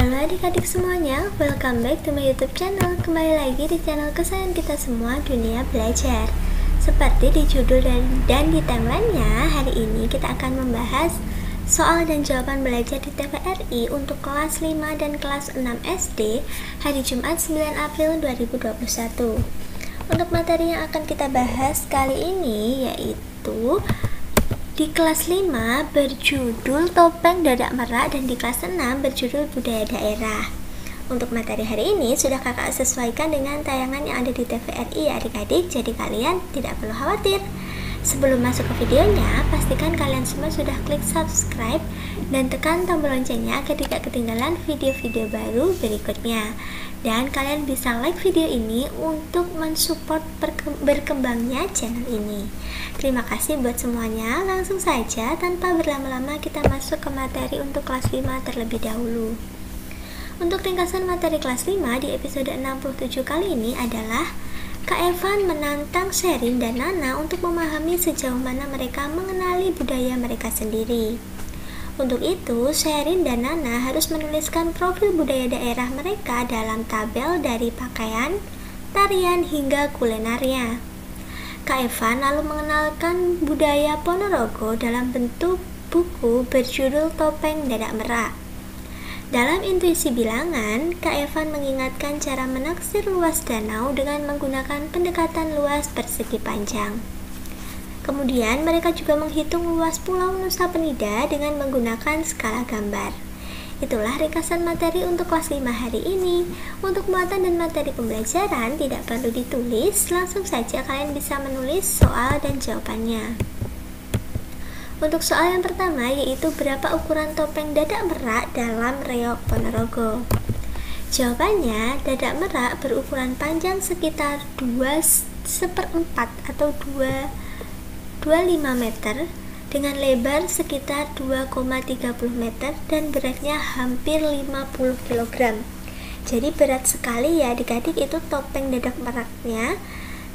Halo adik-adik semuanya, welcome back to my YouTube channel. Kembali lagi di channel kesayangan kita semua, Dunia Belajar. Seperti di judul dan di timeline-nya, hari ini kita akan membahas soal dan jawaban belajar di TVRI untuk kelas 5 dan kelas 6 SD hari Jumat 9 April 2021. Untuk materi yang akan kita bahas kali ini yaitu di kelas 5 berjudul Topeng Dadak Merak dan di kelas 6 berjudul Budaya Daerah. Untuk materi hari ini sudah kakak sesuaikan dengan tayangan yang ada di TVRI adik-adik, jadi kalian tidak perlu khawatir. Sebelum masuk ke videonya, pastikan kalian semua sudah klik subscribe dan tekan tombol loncengnya agar tidak ketinggalan video-video baru berikutnya. Dan kalian bisa like video ini untuk mensupport berkembangnya channel ini. Terima kasih buat semuanya. Langsung saja tanpa berlama-lama kita masuk ke materi untuk kelas 5 terlebih dahulu. Untuk ringkasan materi kelas 5 di episode 67 kali ini adalah Kak Evan menantang Sherin dan Nana untuk memahami sejauh mana mereka mengenali budaya mereka sendiri. Untuk itu, Sherin dan Nana harus menuliskan profil budaya daerah mereka dalam tabel dari pakaian, tarian, hingga kulinernya. Kak Evan lalu mengenalkan budaya Ponorogo dalam bentuk buku berjudul Topeng Dadak Merak. Dalam intuisi bilangan, Kak Evan mengingatkan cara menaksir luas danau dengan menggunakan pendekatan luas persegi panjang. Kemudian mereka juga menghitung luas Pulau Nusa Penida dengan menggunakan skala gambar. Itulah ringkasan materi untuk kelas 5 hari ini. Untuk muatan dan materi pembelajaran tidak perlu ditulis, langsung saja kalian bisa menulis soal dan jawabannya. Untuk soal yang pertama yaitu berapa ukuran topeng dadak merak dalam reog Ponorogo. Jawabannya, dadak merak berukuran panjang sekitar 2/4 atau 2,25 meter dengan lebar sekitar 2,30 meter dan beratnya hampir 50 kg. Jadi berat sekali ya adik-adik itu topeng dadak meraknya.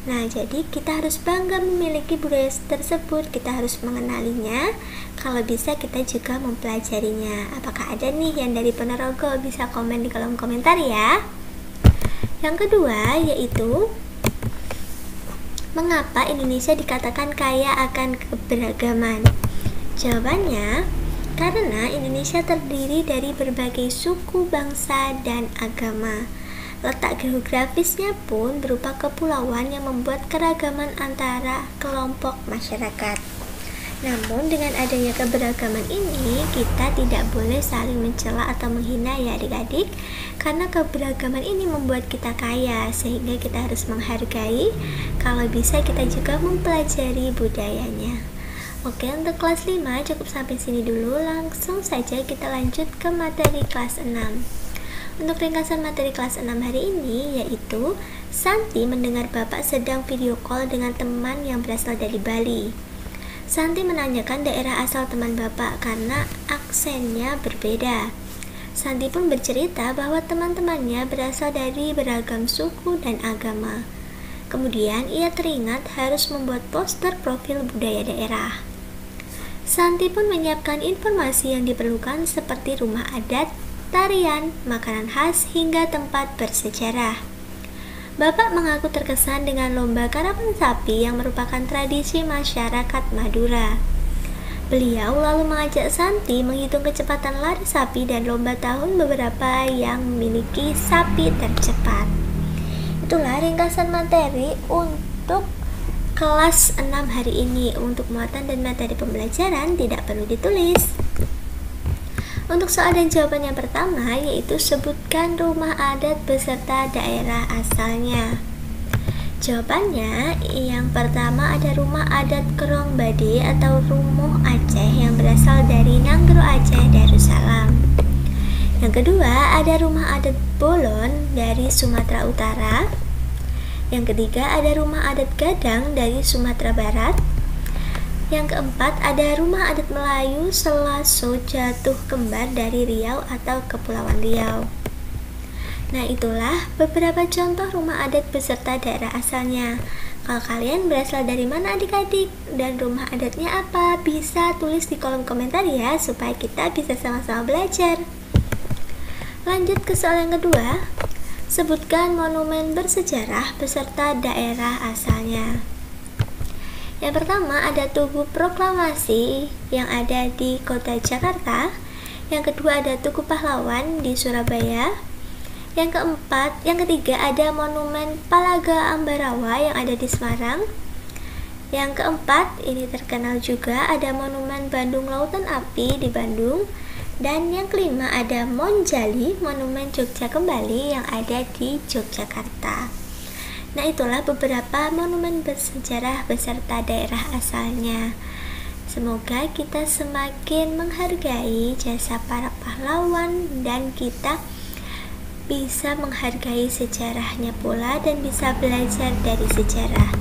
Nah, jadi kita harus bangga memiliki budaya tersebut, kita harus mengenalinya. Kalau bisa kita juga mempelajarinya. Apakah ada nih yang dari Ponorogo? Bisa komen di kolom komentar ya. Yang kedua yaitu mengapa Indonesia dikatakan kaya akan keberagaman? Jawabannya, karena Indonesia terdiri dari berbagai suku, bangsa, dan agama. Letak geografisnya pun berupa kepulauan yang membuat keragaman antara kelompok masyarakat. Namun dengan adanya keberagaman ini, kita tidak boleh saling mencela atau menghina ya adik-adik, karena keberagaman ini membuat kita kaya, sehingga kita harus menghargai. Kalau bisa kita juga mempelajari budayanya. Oke, untuk kelas 5 cukup sampai sini dulu, langsung saja kita lanjut ke materi kelas 6. Untuk ringkasan materi kelas 6 hari ini yaitu Santi mendengar bapak sedang video call dengan teman yang berasal dari Bali. Santi menanyakan daerah asal teman bapak karena aksennya berbeda. Santi pun bercerita bahwa teman-temannya berasal dari beragam suku dan agama. Kemudian ia teringat harus membuat poster profil budaya daerah. Santi pun menyiapkan informasi yang diperlukan seperti rumah adat, tarian, makanan khas, hingga tempat bersejarah. Bapak mengaku terkesan dengan lomba karapan sapi yang merupakan tradisi masyarakat Madura. Beliau lalu mengajak Santi menghitung kecepatan lari sapi dan lomba tahun beberapa yang memiliki sapi tercepat. Itulah ringkasan materi untuk kelas 6 hari ini. Untuk muatan dan materi pembelajaran tidak perlu ditulis. Untuk soal dan jawaban yang pertama yaitu sebutkan rumah adat beserta daerah asalnya. Jawabannya yang pertama ada rumah adat Kerong Bade atau Rumuh Aceh yang berasal dari Nanggro Aceh, Darussalam. Yang kedua ada rumah adat Bolon dari Sumatera Utara. Yang ketiga ada rumah adat Gadang dari Sumatera Barat. Yang keempat ada rumah adat Melayu Selaso Jatuh Kembar dari Riau atau Kepulauan Riau. Nah, itulah beberapa contoh rumah adat beserta daerah asalnya. Kalau kalian berasal dari mana adik-adik dan rumah adatnya apa, bisa tulis di kolom komentar ya supaya kita bisa sama-sama belajar. Lanjut ke soal yang kedua. Sebutkan monumen bersejarah beserta daerah asalnya. Yang pertama ada Tugu Proklamasi yang ada di kota Jakarta. Yang kedua ada Tugu Pahlawan di Surabaya. Yang ketiga ada Monumen Palaga Ambarawa yang ada di Semarang. Yang keempat, ini terkenal juga, ada Monumen Bandung Lautan Api di Bandung. Dan yang kelima ada Monjali, Monumen Jogja Kembali yang ada di Yogyakarta. Nah, itulah beberapa monumen bersejarah beserta daerah asalnya. Semoga kita semakin menghargai jasa para pahlawan dan kita bisa menghargai sejarahnya pula dan bisa belajar dari sejarah.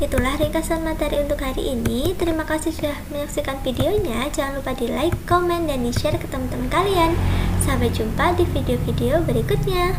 Itulah ringkasan materi untuk hari ini. Terima kasih sudah menyaksikan videonya. Jangan lupa di like, komen, dan di share ke teman-teman kalian. Sampai jumpa di video-video berikutnya.